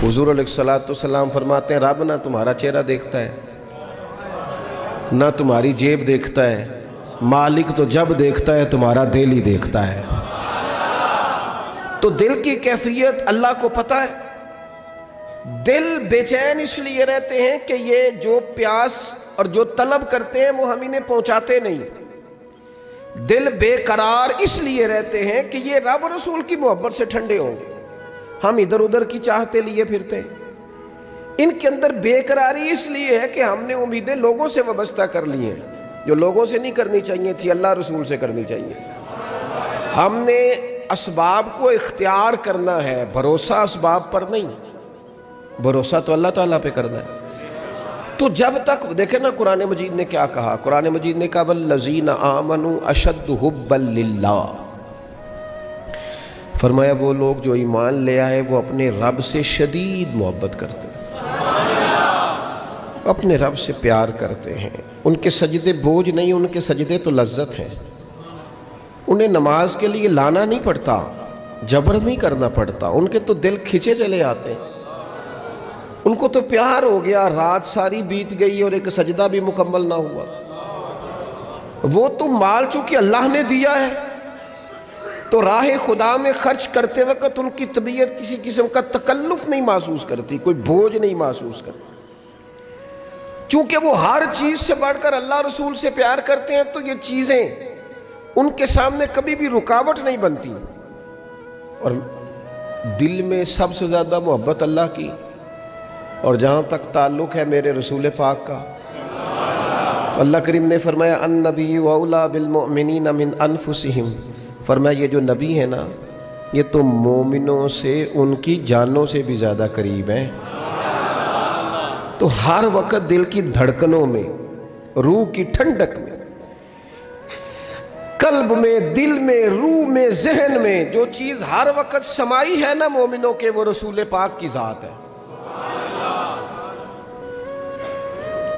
حضور علیہ الصلوۃ والسلام فرماتے ہیں رب نہ تمہارا چہرہ دیکھتا ہے نہ تمہاری جیب دیکھتا ہے، مالک تو جب دیکھتا ہے تمہارا دل ہی دیکھتا ہے۔ تو دل کی کیفیت اللہ کو پتہ ہے۔ دل بے چین اس لیے رہتے ہیں کہ یہ جو پیاس اور جو طلب کرتے ہیں وہ ہم انہیں پہنچاتے نہیں۔ دل بے قرار اس لیے رہتے ہیں کہ یہ رب و رسول کی محبت سے ٹھنڈے ہوں گے، ہم ادھر ادھر کی چاہتے لیے پھرتے ہیں۔ ان کے اندر بے قراری اس لیے ہے کہ ہم نے امیدیں لوگوں سے وابستہ کر لی ہیں، جو لوگوں سے نہیں کرنی چاہیے تھی، اللہ رسول سے کرنی چاہیے۔ ہم نے اسباب کو اختیار کرنا ہے، بھروسہ اسباب پر نہیں، بھروسہ تو اللہ تعالیٰ پہ کرنا ہے۔ تو جب تک دیکھیں نا قرآن مجید نے کیا کہا، قرآن مجید نے کہا والذین آمنوا اشد حبا للہ، فرمایا وہ لوگ جو ایمان لے آئے وہ اپنے رب سے شدید محبت کرتے ہیں، اپنے رب سے پیار کرتے ہیں۔ ان کے سجدے بوجھ نہیں، ان کے سجدے تو لذت ہیں۔ انہیں نماز کے لیے لانا نہیں پڑتا، جبر نہیں کرنا پڑتا، ان کے تو دل کھچے چلے آتے ہیں۔ ان کو تو پیار ہو گیا، رات ساری بیت گئی اور ایک سجدہ بھی مکمل نہ ہوا۔ وہ تو مال چونکہ اللہ نے دیا ہے تو راہ خدا میں خرچ کرتے وقت ان کی طبیعت کسی قسم کا تکلف نہیں محسوس کرتی، کوئی بوجھ نہیں محسوس کرتی، چونکہ وہ ہر چیز سے بڑھ کر اللہ رسول سے پیار کرتے ہیں تو یہ چیزیں ان کے سامنے کبھی بھی رکاوٹ نہیں بنتی۔ اور دل میں سب سے زیادہ محبت اللہ کی، اور جہاں تک تعلق ہے میرے رسول پاک کا، تو اللہ کریم نے فرمایا النبی اولیٰ بالمؤمنین من انفسہم، فرمایا یہ جو نبی ہے نا یہ تو مومنوں سے ان کی جانوں سے بھی زیادہ قریب ہیں۔ تو ہر وقت دل کی دھڑکنوں میں، روح کی ٹھنڈک میں، قلب میں، دل میں، روح میں، ذہن میں جو چیز ہر وقت سمائی ہے نا مومنوں کے، وہ رسول پاک کی ذات ہے۔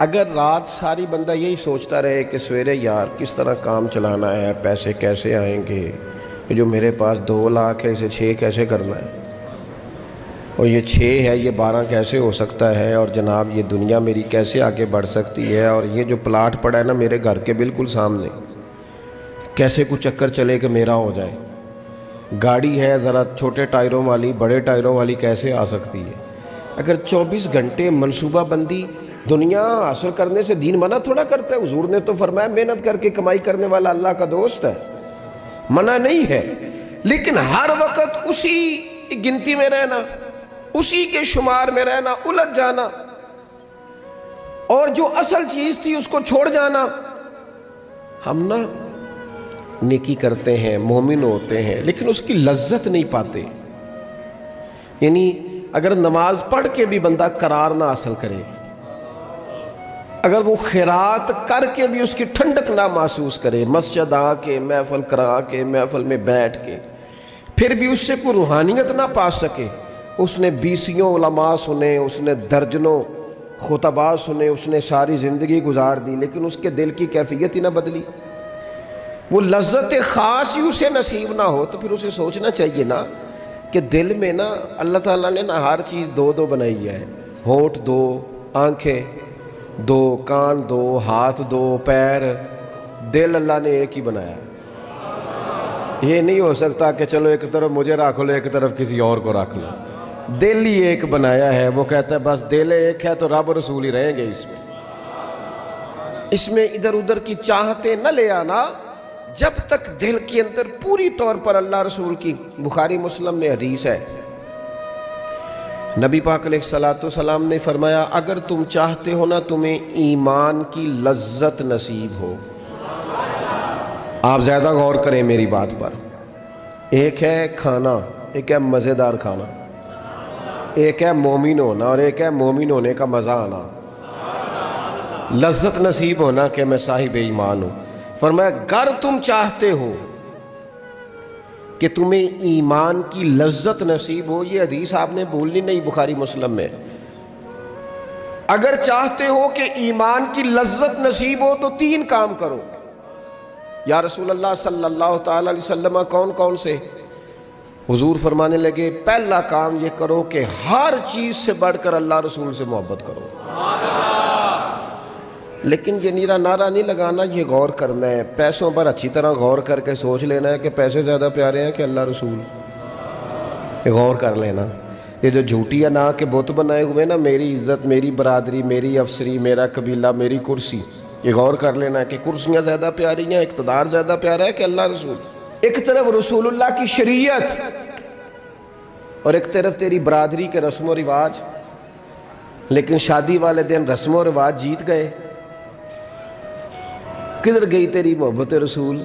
اگر رات ساری بندہ یہی سوچتا رہے کہ سویرے یار کس طرح کام چلانا ہے، پیسے کیسے آئیں گے، یہ جو میرے پاس 2 لاکھ ہے اسے 6 کیسے کرنا ہے، اور یہ 6 ہے یہ 12 کیسے ہو سکتا ہے، اور جناب یہ دنیا میری کیسے آگے بڑھ سکتی ہے، اور یہ جو پلاٹ پڑا ہے نا میرے گھر کے بالکل سامنے کیسے کچھ چکر چلے کہ میرا ہو جائے، گاڑی ہے ذرا چھوٹے ٹائروں والی بڑے ٹائروں والی کیسے آ سکتی ہے۔ اگر 24 گھنٹے منصوبہ بندی دنیا حاصل کرنے سے دین منع تھوڑا کرتا ہے۔ حضور نے تو فرمایا محنت کر کے کمائی کرنے والا اللہ کا دوست ہے، منع نہیں ہے، لیکن ہر وقت اسی گنتی میں رہنا، اسی کے شمار میں رہنا، الجھ جانا، اور جو اصل چیز تھی اس کو چھوڑ جانا۔ ہم نا نیکی کرتے ہیں، مومن ہوتے ہیں، لیکن اس کی لذت نہیں پاتے۔ یعنی اگر نماز پڑھ کے بھی بندہ قرار نہ حاصل کرے، اگر وہ خیرات کر کے بھی اس کی ٹھنڈک نہ محسوس کرے، مسجد آ کے محفل کرا کے محفل میں بیٹھ کے پھر بھی اس سے کوئی روحانیت نہ پا سکے، اس نے 20 علماء سنے، اس نے درجنوں خطباء سنے، اس نے ساری زندگی گزار دی، لیکن اس کے دل کی کیفیت ہی نہ بدلی، وہ لذت خاص ہی اسے نصیب نہ ہو، تو پھر اسے سوچنا چاہیے نا کہ دل میں نا اللہ تعالیٰ نے نا ہر چیز 2 بنائی ہے، ہونٹ 2، آنکھیں 2، کان 2، ہاتھ 2، پیر، دل اللہ نے ایک ہی بنایا ہے۔ یہ نہیں ہو سکتا کہ چلو ایک طرف مجھے رکھ لو ایک طرف کسی اور کو رکھ لو، دل ہی ایک بنایا ہے۔ وہ کہتا ہے بس دل ایک ہے تو رب رسول ہی رہیں گے اس میں ادھر ادھر کی چاہتے نہ لے آنا، جب تک دل کے اندر پوری طور پر اللہ رسول کی، بخاری مسلم میں حدیث ہے، نبی پاک علیہ الصلوۃ والسلام نے فرمایا اگر تم چاہتے ہو نا تمہیں ایمان کی لذت نصیب ہو، آپ زیادہ غور کریں میری بات پر، ایک ہے کھانا، ایک ہے مزیدار کھانا، ایک ہے مومن ہونا اور ایک ہے مومن ہونے کا مزہ آنا، لذت نصیب ہونا کہ میں صاحب ایمان ہوں۔ فرمایا اگر تم چاہتے ہو کہ تمہیں ایمان کی لذت نصیب ہو، یہ حدیث آپ نے بھولنی نہیں، بخاری مسلم میں، اگر چاہتے ہو کہ ایمان کی لذت نصیب ہو تو 3 کام کرو۔ یا رسول اللہ صلی اللہ تعالی علیہ وسلم کون کون سے؟ حضور فرمانے لگے پہلا کام یہ کرو کہ ہر چیز سے بڑھ کر اللہ رسول سے محبت کرو. لیکن یہ نیرا نعرہ نہیں لگانا، یہ غور کرنا ہے، پیسوں پر اچھی طرح غور کر کے سوچ لینا ہے کہ پیسے زیادہ پیارے ہیں کہ اللہ رسول. یہ غور کر لینا. یہ جو جھوٹی انا کے بت بنائے ہوئے نا، میری عزت، میری برادری، میری افسری، میرا قبیلہ، میری کرسی، یہ غور کر لینا ہے کہ کرسیاں زیادہ پیاری ہیں، اقتدار زیادہ پیارا ہے کہ اللہ رسول. ایک طرف رسول اللہ کی شریعت اور ایک طرف تیری برادری کے رسم و رواج، لیکن شادی والے دن رسم و رواج جیت گئے. کدھر گئی تیری محبت رسول؟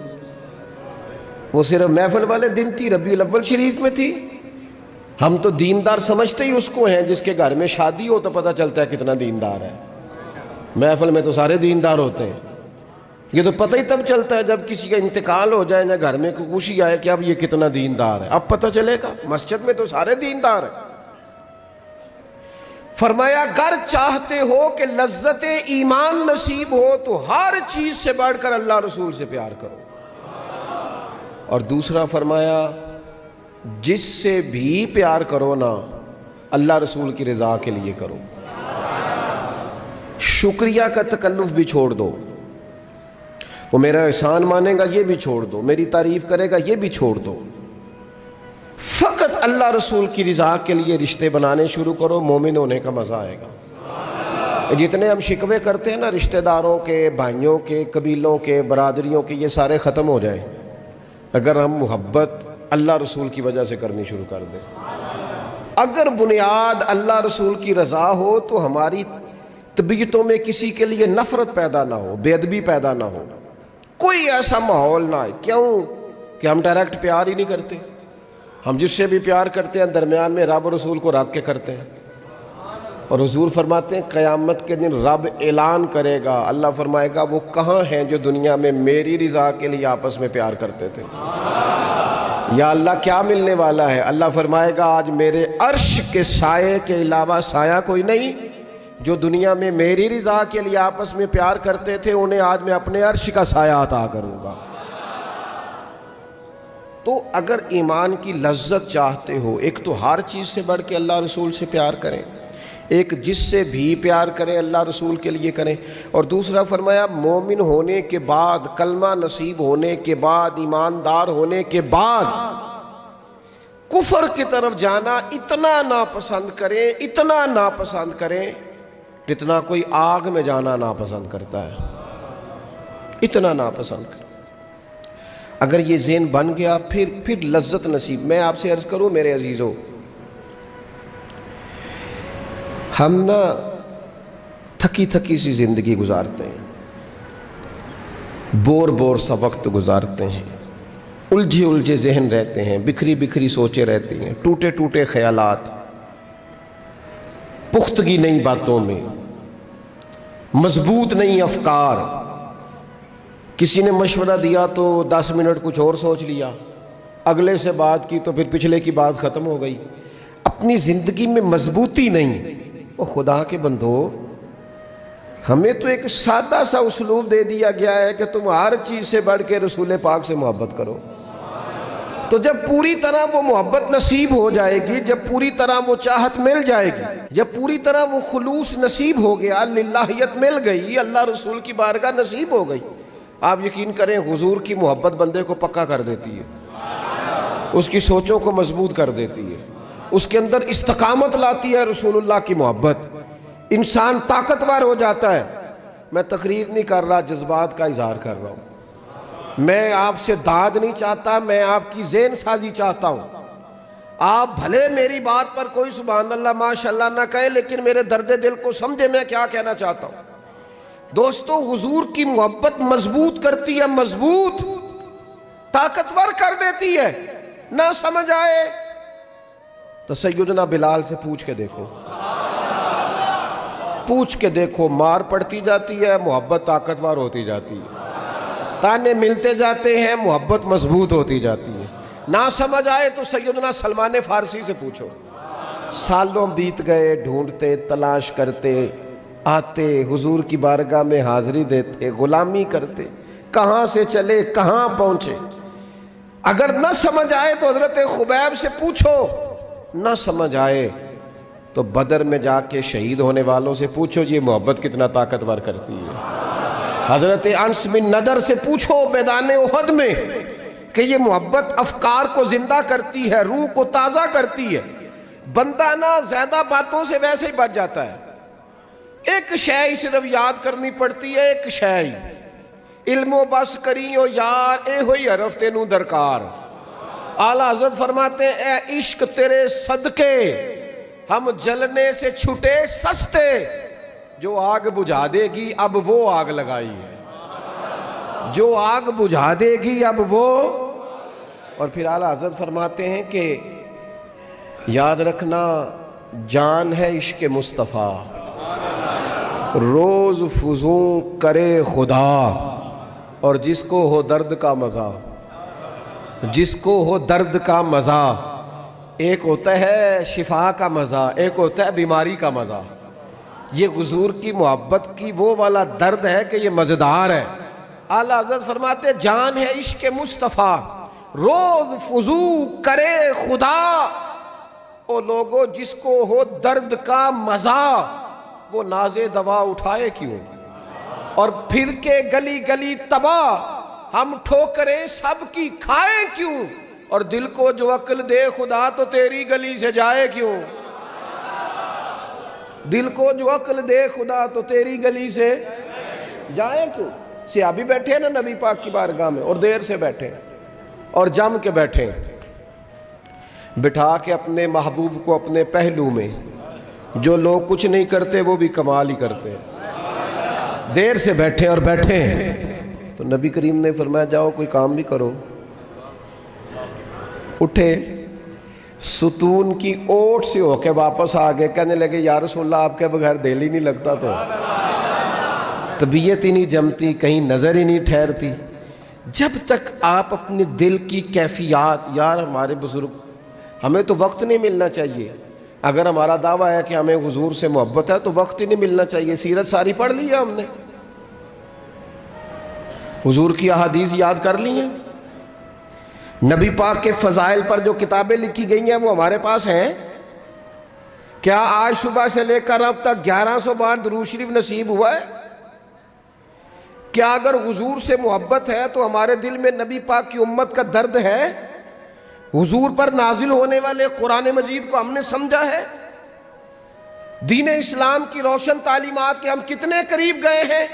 وہ صرف محفل والے دن تھی، ربیع الاول شریف میں تھی. ہم تو دیندار سمجھتے ہی اس کو ہیں جس کے گھر میں شادی ہو تو پتہ چلتا ہے کتنا دیندار ہے. محفل میں تو سارے دیندار ہوتے ہیں. یہ تو پتہ ہی تب چلتا ہے جب کسی کا انتقال ہو جائے، یا گھر میں کوئی خوشی آئے کہ اب یہ کتنا دیندار ہے، اب پتہ چلے گا. مسجد میں تو سارے دیندار ہیں. فرمایا اگر چاہتے ہو کہ لذت ایمان نصیب ہو تو ہر چیز سے بڑھ کر اللہ رسول سے پیار کرو. اور دوسرا فرمایا جس سے بھی پیار کرو نا، اللہ رسول کی رضا کے لیے کرو. شکریہ کا تکلف بھی چھوڑ دو. وہ میرا احسان مانے گا یہ بھی چھوڑ دو، میری تعریف کرے گا یہ بھی چھوڑ دو. فقط اللہ رسول کی رضا کے لیے رشتے بنانے شروع کرو، مومن ہونے کا مزہ آئے گا. جتنے ہم شکوے کرتے ہیں نا رشتہ داروں کے، بھائیوں کے، قبیلوں کے، برادریوں کے، یہ سارے ختم ہو جائیں اگر ہم محبت اللہ رسول کی وجہ سے کرنی شروع کر دیں. اگر بنیاد اللہ رسول کی رضا ہو تو ہماری طبیعتوں میں کسی کے لیے نفرت پیدا نہ ہو، بے ادبی پیدا نہ ہو، کوئی ایسا ماحول نہ ہے. کیوں کہ ہم ڈائریکٹ پیار ہی نہیں کرتے. ہم جس سے بھی پیار کرتے ہیں درمیان میں رب و رسول کو رکھ کے کرتے ہیں. اور حضور فرماتے ہیں قیامت کے دن رب اعلان کرے گا، اللہ فرمائے گا وہ کہاں ہیں جو دنیا میں میری رضا کے لیے آپس میں پیار کرتے تھے. یا اللہ کیا ملنے والا ہے؟ اللہ فرمائے گا آج میرے عرش کے سائے کے علاوہ سایہ کوئی نہیں. جو دنیا میں میری رضا کے لیے آپس میں پیار کرتے تھے انہیں آج میں اپنے عرش کا سایہ عطا کروں گا. تو اگر ایمان کی لذت چاہتے ہو، ایک تو ہر چیز سے بڑھ کے اللہ رسول سے پیار کریں، ایک جس سے بھی پیار کریں اللہ رسول کے لیے کریں، اور دوسرا فرمایا مومن ہونے کے بعد، کلمہ نصیب ہونے کے بعد، ایماندار ہونے کے بعد کفر کی طرف جانا اتنا ناپسند کریں، اتنا ناپسند کریں جتنا کوئی آگ میں جانا ناپسند کرتا ہے. اتنا ناپسند کریں. اگر یہ ذہن بن گیا پھر لذت نصیب. میں آپ سے عرض کروں میرے عزیزو، ہم نا تھکی تھکی سی زندگی گزارتے ہیں، بور سا وقت گزارتے ہیں، الجھے ذہن رہتے ہیں، بکھری بکھری سوچیں رہتی ہیں، ٹوٹے خیالات، پختگی نہیں باتوں میں، مضبوط نہیں افکار. کسی نے مشورہ دیا تو 10 منٹ کچھ اور سوچ لیا، اگلے سے بات کی تو پھر پچھلے کی بات ختم ہو گئی. اپنی زندگی میں مضبوطی نہیں. وہ خدا کے بندو، ہمیں تو ایک سادہ سا اسلوب دے دیا گیا ہے کہ تم ہر چیز سے بڑھ کے رسول پاک سے محبت کرو. تو جب پوری طرح وہ محبت نصیب ہو جائے گی، جب پوری طرح وہ چاہت مل جائے گی، جب پوری طرح وہ خلوص نصیب ہو گیا، للہیت مل گئی، اللہ رسول کی بارگاہ نصیب ہو گئی، آپ یقین کریں حضور کی محبت بندے کو پکا کر دیتی ہے، اس کی سوچوں کو مضبوط کر دیتی ہے، اس کے اندر استقامت لاتی ہے. رسول اللہ کی محبت انسان طاقتور ہو جاتا ہے. میں تقریر نہیں کر رہا، جذبات کا اظہار کر رہا ہوں. میں آپ سے داد نہیں چاہتا، میں آپ کی ذہن سازی چاہتا ہوں. آپ بھلے میری بات پر کوئی سبحان اللہ ماشاءاللہ نہ کہیں، لیکن میرے درد دل کو سمجھے میں کیا کہنا چاہتا ہوں. دوستو حضور کی محبت مضبوط کرتی ہے، مضبوط طاقتور کر دیتی ہے. نہ سمجھ آئے تو سیدنا بلال سے پوچھ کے دیکھو، مار پڑتی جاتی ہے، محبت طاقتور ہوتی جاتی ہے، تانے ملتے جاتے ہیں، محبت مضبوط ہوتی جاتی ہے. نہ سمجھ آئے تو سیدنا سلمان فارسی سے پوچھو. سالوں بیت گئے، ڈھونڈتے، تلاش کرتے، آتے حضور کی بارگاہ میں حاضری دیتے، غلامی کرتے، کہاں سے چلے کہاں پہنچے. اگر نہ سمجھ آئے تو حضرت خبیب سے پوچھو، نہ سمجھ آئے تو بدر میں جا کے شہید ہونے والوں سے پوچھو یہ محبت کتنا طاقتور کرتی ہے۔ حضرت انس بن نضر سے پوچھو میدان احد میں کہ یہ محبت افکار کو زندہ کرتی ہے، روح کو تازہ کرتی ہے۔ بندہ نہ زیادہ باتوں سے ویسے ہی بچ جاتا ہے، ایک شے صرف یاد کرنی پڑتی ہے، ایک شے علم و بس کریو یار اے ہوئی حرف تینوں درکار۔ اعلیٰ حضرت فرماتے ہیں اے عشق تیرے صدقے ہم جلنے سے چھٹے سستے، جو آگ بجھا دے گی اب وہ آگ لگائی ہے، جو آگ بجھا دے گی اب وہ۔ اور پھر اعلیٰ حضرت فرماتے ہیں کہ یاد رکھنا جان ہے عشق مصطفیٰ، روز فزوں کرے خدا، اور جس کو ہو درد کا مزہ، جس کو ہو درد کا مزہ، ایک ہوتا ہے شفا کا مزہ، ایک ہوتا ہے بیماری کا مزہ۔ یہ حضور کی محبت کی وہ والا درد ہے کہ یہ مزیدار ہے۔ اعلیٰ حضرت فرماتے جان ہے عشق مصطفیٰ، روز فزوں کرے خدا، او لوگو جس کو ہو درد کا مزہ، وہ ناز دوا اٹھائے کیوں، اور پھر کے گلی گلی تباہ ہم ٹھوکریں سب کی کھائیں کیوں، اور دل کو جو عقل دے خدا تو تیری گلی سے جائے کیوں، دل کو جو عقل دے خدا تو تیری گلی سے جائے کیوں۔ صحابی بیٹھے ہیں نا نبی پاک کی بارگاہ میں، اور دیر سے بیٹھے اور جم کے بیٹھے، بٹھا کے اپنے محبوب کو اپنے پہلو میں، جو لوگ کچھ نہیں کرتے وہ بھی کمال ہی کرتے ہیں، دیر سے بیٹھے اور بیٹھے تو نبی کریم نے فرمایا جاؤ کوئی کام بھی کرو۔ اٹھے، ستون کی اوٹ سے ہو کے واپس آگئے، کہنے لگے یا رسول اللہ آپ کے بغیر دل ہی نہیں لگتا، تو طبیعت ہی نہیں جمتی، کہیں نظر ہی نہیں ٹھہرتی۔ جب تک آپ اپنے دل کی کیفیات، یار ہمارے بزرگ، ہمیں تو وقت نہیں ملنا چاہیے، اگر ہمارا دعویٰ ہے کہ ہمیں حضور سے محبت ہے تو وقت ہی نہیں ملنا چاہیے۔ سیرت ساری پڑھ لی ہے ہم نے، حضور کی احادیث یاد کر لی ہیں، نبی پاک کے فضائل پر جو کتابیں لکھی گئی ہیں وہ ہمارے پاس ہیں۔ کیا آج صبح سے لے کر اب تک 1100 بار درود شریف نصیب ہوا ہے؟ کیا اگر حضور سے محبت ہے تو ہمارے دل میں نبی پاک کی امت کا درد ہے؟ حضور پر نازل ہونے والے قرآن مجید کو ہم نے سمجھا ہے؟ دین اسلام کی روشن تعلیمات کے ہم کتنے قریب گئے ہیں؟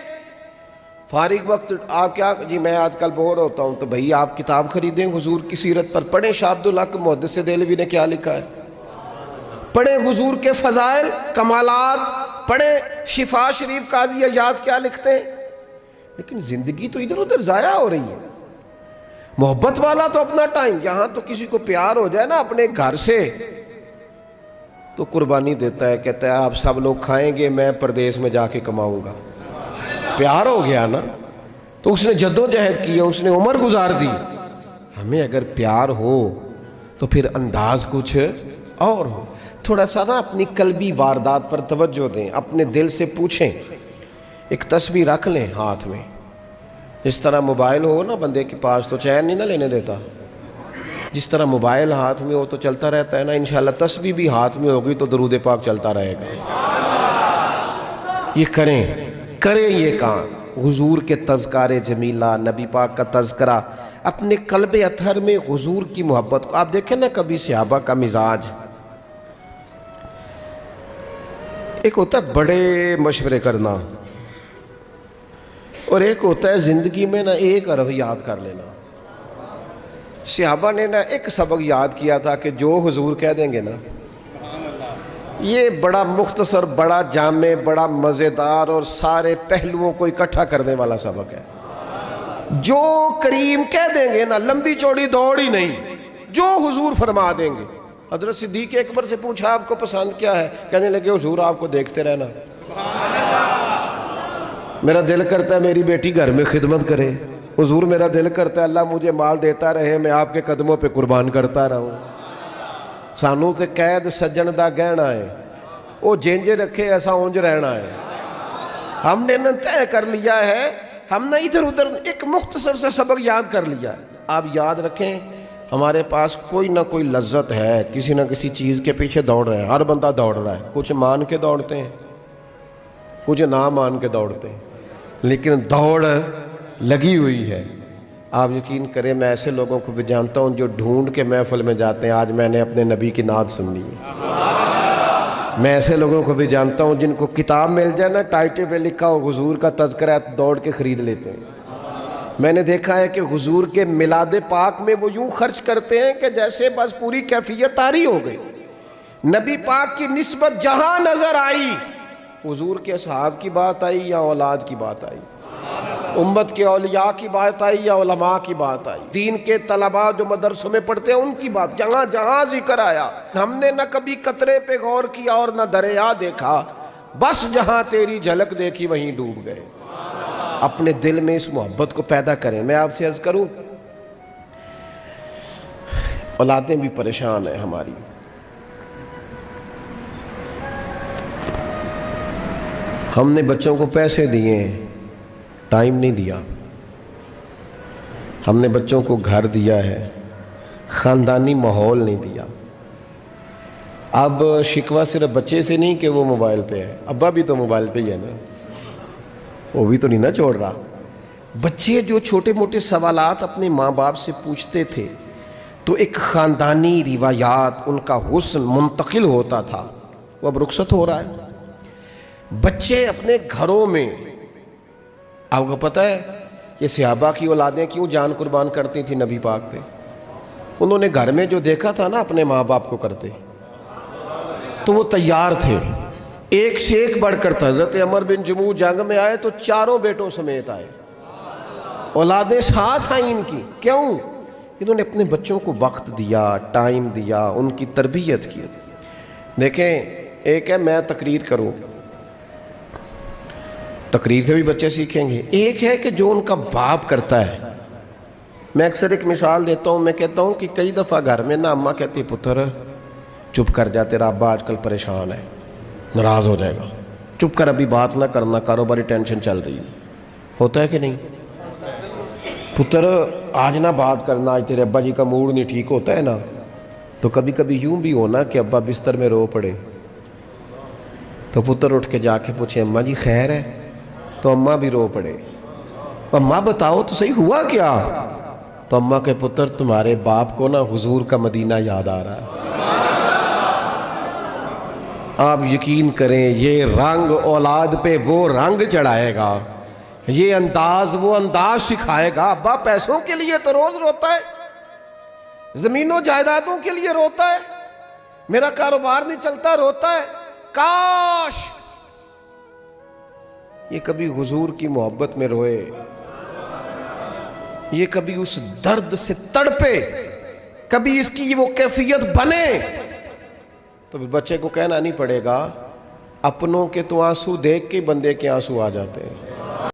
فارغ وقت آپ کیا جی میں آج کل بور ہوتا ہوں، تو بھئی آپ کتاب خریدیں حضور کی سیرت پر، پڑھیں شاہ عبدالحق محدث دہلوی نے کیا لکھا ہے، پڑھیں حضور کے فضائل کمالات، پڑھیں شفا شریف قاضی اعجاز کیا لکھتے ہیں۔ لیکن زندگی تو ادھر ادھر ضائع ہو رہی ہے۔ محبت والا تو اپنا ٹائم، یہاں تو کسی کو پیار ہو جائے نا اپنے گھر سے تو قربانی دیتا ہے، کہتا ہے آپ سب لوگ کھائیں گے، میں پردیس میں جا کے کماؤں گا۔ پیار ہو گیا نا تو اس نے جدوجہد کی، اس نے عمر گزار دی۔ ہمیں اگر پیار ہو تو پھر انداز کچھ اور ہو۔ تھوڑا سا نا اپنی قلبی واردات پر توجہ دیں، اپنے دل سے پوچھیں، ایک تسبیح رکھ لیں ہاتھ میں، جس طرح موبائل ہو نا بندے کے پاس تو چین نہیں نہ لینے دیتا، جس طرح موبائل ہاتھ میں ہو تو چلتا رہتا ہے نا، انشاءاللہ تسبیح بھی ہاتھ میں ہوگی تو درود پاک چلتا رہے گا۔ یہ کریں یہ کام، حضور کے تذکار جمیلہ، نبی پاک کا تذکرہ، اپنے قلب اطہر میں حضور کی محبت کو۔ آپ دیکھیں نا کبھی صحابہ کا مزاج، ایک ہوتا ہے بڑے مشورے کرنا، اور ایک ہوتا ہے زندگی میں نا ایک حرف یاد کر لینا۔ صحابہ نے نا ایک سبق یاد کیا تھا کہ جو حضور کہہ دیں گے نا، یہ بڑا مختصر، بڑا جامع، بڑا مزیدار اور سارے پہلوؤں کو اکٹھا کرنے والا سبق ہے۔ جو کریم کہہ دیں گے نا، لمبی چوڑی دوڑ ہی نہیں، جو حضور فرما دیں گے۔ حضرت صدیق اکبر سے پوچھا آپ کو پسند کیا ہے؟ کہنے لگے حضور آپ کو دیکھتے رہنا، میرا دل کرتا ہے میری بیٹی گھر میں خدمت کرے، حضور میرا دل کرتا ہے اللہ مجھے مال دیتا رہے، میں آپ کے قدموں پہ قربان کرتا رہوں۔ سانوں تے قید سجن دا گہنا ہے، وہ جینجے رکھے ایسا اونج رہنا ہے۔ ہم نے نہ طے کر لیا ہے، ہم نے ادھر ادھر ایک مختصر سے سبق یاد کر لیا ہے۔ آپ یاد رکھیں ہمارے پاس کوئی نہ کوئی لذت ہے، کسی نہ کسی چیز کے پیچھے دوڑ رہے ہیں، ہر بندہ دوڑ رہا ہے، کچھ مان کے دوڑتے ہیں، کچھ نہ مان کے دوڑتے ہیں، لیکن دوڑ لگی ہوئی ہے۔ آپ یقین کریں میں ایسے لوگوں کو بھی جانتا ہوں جو ڈھونڈ کے محفل میں جاتے ہیں، آج میں نے اپنے نبی کی نعت سننی ہے۔ میں ایسے لوگوں کو بھی جانتا ہوں جن کو کتاب مل جائے نا، ٹائٹل پہ لکھا ہو حضور کا تذکرہ ہے، دوڑ کے خرید لیتے ہیں۔ میں نے دیکھا ہے کہ حضور کے میلاد پاک میں وہ یوں خرچ کرتے ہیں کہ جیسے بس پوری کیفیت طاری ہو گئی۔ نبی پاک کی نسبت جہاں نظر آئی، حضور کے اصحاب کی بات آئی یا اولاد کی بات آئی، امت کے اولیاء کی بات آئی یا علماء کی بات آئی، دین کے طلباء جو مدرسوں میں پڑھتے ہیں ان کی بات، جہاں جہاں ذکر آیا ہم نے نہ کبھی قطرے پہ غور کیا اور نہ دریا دیکھا، بس جہاں تیری جھلک دیکھی وہیں ڈوب گئے۔ اپنے دل میں اس محبت کو پیدا کریں۔ میں آپ سے عرض کروں، اولادیں بھی پریشان ہیں ہماری، ہم نے بچوں کو پیسے دیے، ٹائم نہیں دیا، ہم نے بچوں کو گھر دیا ہے، خاندانی ماحول نہیں دیا۔ اب شکوہ صرف بچے سے نہیں کہ وہ موبائل پہ ہے، ابا بھی تو موبائل پہ ہی ہے نا، وہ بھی تو نہیں نہ چھوڑ رہا۔ بچے جو چھوٹے موٹے سوالات اپنے ماں باپ سے پوچھتے تھے تو ایک خاندانی روایات، ان کا حسن منتقل ہوتا تھا، وہ اب رخصت ہو رہا ہے۔ بچے اپنے گھروں میں، آپ کو پتہ ہے یہ صحابہ کی اولادیں کیوں جان قربان کرتی تھی نبی پاک پہ؟ انہوں نے گھر میں جو دیکھا تھا نا اپنے ماں باپ کو کرتے، تو وہ تیار تھے، ایک سے ایک بڑھ کر تھا۔ حضرت عمر بن جموح جنگ میں آئے تو چاروں بیٹوں سمیت آئے، اولادیں ساتھ آئیں ان کی، کیوں؟ انہوں نے اپنے بچوں کو وقت دیا، ٹائم دیا، ان کی تربیت کی۔ دیکھیں، ایک ہے میں تقریر کروں، تقریر سے بھی بچے سیکھیں گے، ایک ہے کہ جو ان کا باپ کرتا ہے۔ میں اکثر ایک مثال دیتا ہوں، میں کہتا ہوں کہ کئی دفعہ گھر میں نا اماں کہتی پتر چپ کر جا، تیرا ابا آج کل پریشان ہے، ناراض ہو جائے گا، چپ کر، ابھی بات نہ کرنا، کاروباری ٹینشن چل رہی ہے۔ ہوتا ہے کہ نہیں؟ پتر آج نہ بات کرنا، آج تیرے ابا جی کا موڈ نہیں ٹھیک، ہوتا ہے نا؟ تو کبھی کبھی یوں بھی ہونا کہ ابا بستر میں رو پڑے تو پتر اٹھ کے جا کے پوچھے اماں جی خیر ہے؟ تو اماں بھی رو پڑے، اماں بتاؤ تو صحیح ہوا کیا؟ تو اماں کے پتر تمہارے باپ کو نا حضور کا مدینہ یاد آ رہا ہے۔ آپ یقین کریں یہ رنگ اولاد پہ وہ رنگ چڑھائے گا، یہ انداز وہ انداز سکھائے گا۔ ابا پیسوں کے لیے تو روز روتا ہے، زمینوں جائیدادوں کے لیے روتا ہے، میرا کاروبار نہیں چلتا روتا ہے، کاش یہ کبھی حضور کی محبت میں روئے، یہ کبھی اس درد سے تڑپے، کبھی اس کی وہ کیفیت بنے، تو بچے کو کہنا نہیں پڑے گا، اپنوں کے تو آنسو دیکھ کے بندے کے آنسو آ جاتے ہیں۔